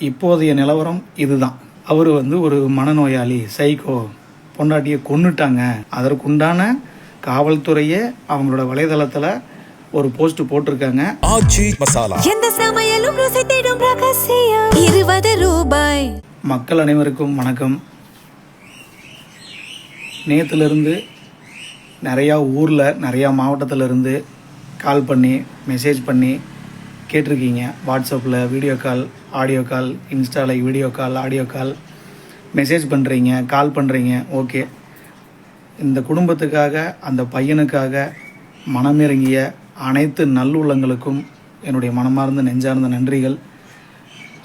இப்போதைய நிலவரம் இதுதான். அவர் ஒரு மனநோயாளி, சைக்கோ, பொண்டாட்டியை கொன்னுட்டாங்க. அதற்குண்டான காவல்துறையே அவங்களோட வலைதளத்தில் ஒரு போஸ்ட் போட்டிருக்காங்க. ஆச்சி மசாலா, எந்த சமையலும் ருசி தேடும் ரகசியம், 20 ரூபாய். மக்கள் அனைவருக்கும் வணக்கம். நேற்றுலேருந்து நிறையா ஊரில் நிறையா மாவட்டத்திலேருந்து கால் பண்ணி மெசேஜ் பண்ணி கேட்டிருக்கீங்க. வாட்ஸ்அப்பில் வீடியோ கால், ஆடியோ கால், இன்ஸ்டாவில் video call, audio call, message பண்ணுறீங்க, கால் பண்ணுறீங்க. ஓகே, இந்த குடும்பத்துக்காக, அந்த பையனுக்காக மனமிறங்கிய அனைத்து நல்லுள்ளங்களுக்கும் என்னுடைய மனமார்ந்த நெஞ்சார்ந்த நன்றிகள்.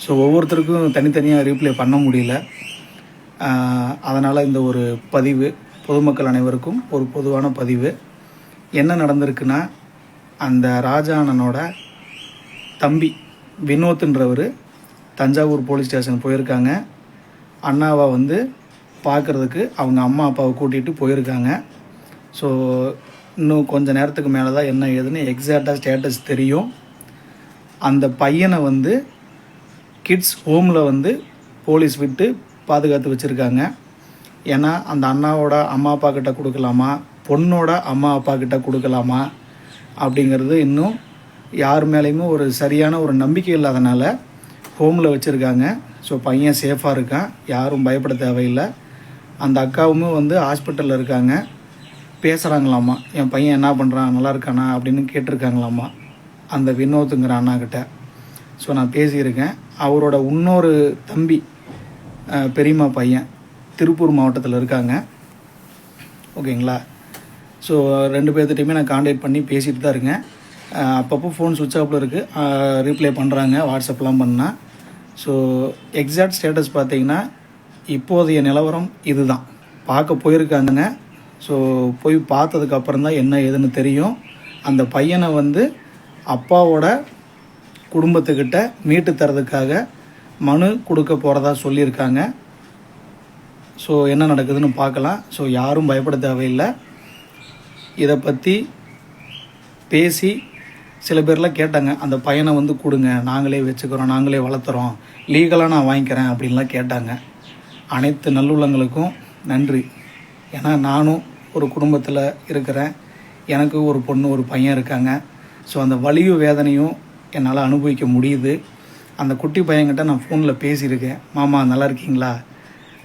ஸோ ஒவ்வொருத்தருக்கும் தனித்தனியாக ரீப்ளே பண்ண முடியல. அதனால் இந்த ஒரு பதிவு பொதுமக்கள் அனைவருக்கும் ஒரு பொதுவான பதிவு. என்ன நடந்திருக்குன்னா, அந்த ராஜாண்ணனோட தம்பி வினோத்ன்றவர் தஞ்சாவூர் போலீஸ் ஸ்டேஷன் போயிருக்காங்க. அண்ணாவை பார்க்குறதுக்கு அவங்க அம்மா அப்பாவை கூட்டிகிட்டு போயிருக்காங்க. ஸோ இன்னும் கொஞ்சம் நேரத்துக்கு மேலே தான் என்ன ஏதுன்னு எக்ஸாக்டாக ஸ்டேட்டஸ் தெரியும். அந்த பையனை கிட்ஸ் ஹோமில் போலீஸ் விட்டு பாதுகாத்து வச்சுருக்காங்க. ஏன்னா அந்த அண்ணாவோட அம்மா அப்பா கிட்ட கொடுக்கலாமா, பொண்ணோட அம்மா அப்பா கிட்ட கொடுக்கலாமா அப்படிங்கிறது இன்னும் யார் மேலேயுமே ஒரு சரியான ஒரு நம்பிக்கை இல்லாதனால ஹோமில் வச்சுருக்காங்க. ஸோ பையன் சேஃபாக இருக்கான், யாரும் பயப்பட தேவையில்லை. அந்த அக்காவும் ஹாஸ்பிட்டலில் இருக்காங்க. பேசுகிறாங்களாம்மா, என் பையன் என்ன பண்ணுறான், நல்லா இருக்கானா அப்படின்னு கேட்டிருக்காங்களாம்மா அந்த வினோத்துங்கிற அண்ணாக்கிட்ட. ஸோ நான் பேசியிருக்கேன். அவரோட இன்னொரு தம்பி, பெரியம்மா பையன் திருப்பூர் மாவட்டத்தில் இருக்காங்க. ஓகேங்களா? ஸோ 2 பேர்த்திட்டையுமே நான் கான்டாக்ட் பண்ணி பேசிகிட்டு தான் இருக்கேன். அப்பப்போ ஃபோன் சுவிட்ச் ஆஃபில் இருக்குது, ரீப்ளை பண்ணுறாங்க, வாட்ஸ்அப்லாம் பண்ணால். ஸோ எக்ஸாக்ட் ஸ்டேட்டஸ் பார்த்தீங்கன்னா இப்போதைய நிலவரம் இதுதான். பார்க்க போயிருக்காங்க. ஸோ போய் பார்த்ததுக்கப்புறம் தான் என்ன ஏதுன்னு தெரியும். அந்த பையனை அப்பாவோட குடும்பத்துக்கிட்ட மீட்டு தரதுக்காக மனு கொடுக்க போகிறதா சொல்லியிருக்காங்க. ஸோ என்ன நடக்குதுன்னு பார்க்கலாம். ஸோ யாரும் பயப்பட தேவையில்லை. இதை பற்றி பேசி சில பேர்லாம் கேட்டாங்க, அந்த பையனை கொடுங்க, நாங்களே வச்சுக்கிறோம், நாங்களே வளர்த்துறோம், லீகலாக நான் வாங்கிக்கிறேன் அப்படின்லாம் கேட்டாங்க. அனைத்து நல்லுள்ளங்களுக்கும் நன்றி. ஏன்னா நானும் ஒரு குடும்பத்தில் இருக்கிறேன், எனக்கு ஒரு பொண்ணு ஒரு பையன் இருக்காங்க. ஸோ அந்த வலியும் வேதனையும் என்னால் அனுபவிக்க முடியுது. அந்த குட்டி பையன்கிட்ட நான் ஃபோனில் பேசியிருக்கேன், மாமா நல்லா இருக்கீங்களா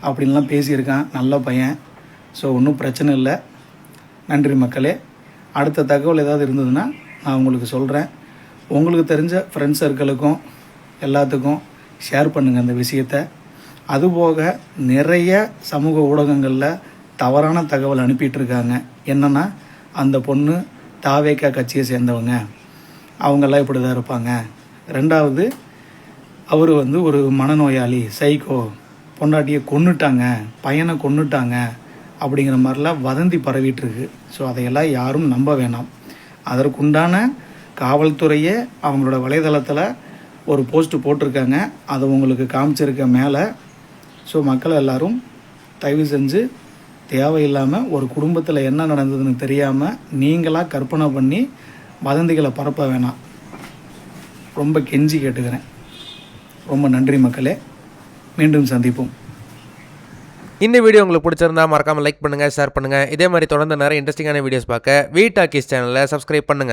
அப்படின்லாம் பேசியிருக்கான். நல்ல பையன். ஸோ ஒன்றும் பிரச்சனை இல்லை. நன்றி மக்களே. அடுத்த தகவல் ஏதாவது இருந்ததுன்னா நான் உங்களுக்கு சொல்கிறேன். உங்களுக்கு தெரிஞ்ச ஃப்ரெண்ட்ஸ் சர்க்கிளுக்கும் எல்லாத்துக்கும் ஷேர் பண்ணுங்கள் அந்த விஷயத்தை. அதுபோக நிறைய சமூக ஊடகங்களில் தவறான தகவல் அனுப்பிட்டுருக்காங்க. என்னென்னா, அந்த பொண்ணு தாவேக்கா கட்சியை சேர்ந்தவங்க, அவங்கெல்லாம் இப்படி தான் இருப்பாங்க. 2வது, அவர் ஒரு மனநோயாளி, சைக்கோ, பொண்டாட்டியை கொன்னுட்டாங்க, பையனை கொன்னுட்டாங்க அப்படிங்கிற மாதிரிலாம் வதந்தி பரவிட்டுருக்கு. ஸோ அதையெல்லாம் யாரும் நம்ப வேணாம். அதற்குண்டான காவல்துறையே அவங்களோட வலைதளத்தில் ஒரு போஸ்ட்டு போட்டிருக்காங்க. அதை உங்களுக்கு காமிச்சிருக்க மேலே. ஸோ மக்கள் எல்லோரும் தயவு செஞ்சு தேவையில்லாமல் ஒரு குடும்பத்தில் என்ன நடந்ததுன்னு தெரியாமல் நீங்களாக கற்பனை பண்ணி வதந்திகளை பரப்ப வேணாம். ரொம்ப கெஞ்சி கேட்டுக்கிறேன். ரொம்ப நன்றி மக்களே. மீண்டும் சந்திப்போம். இந்த வீடியோ உங்களுக்கு பிடிச்சிருந்தா மறக்காமல் லைக் பண்ணுங்கள், ஷேர் பண்ணுங்கள். இதே மாதிரி தொடர்ந்து நிறைய இன்ட்ரெஸ்டிங்கான வீடியோஸ் பார்க்க வி டாக்கீஸ் சேனலை சப்ஸ்கிரைப் பண்ணுங்கள்.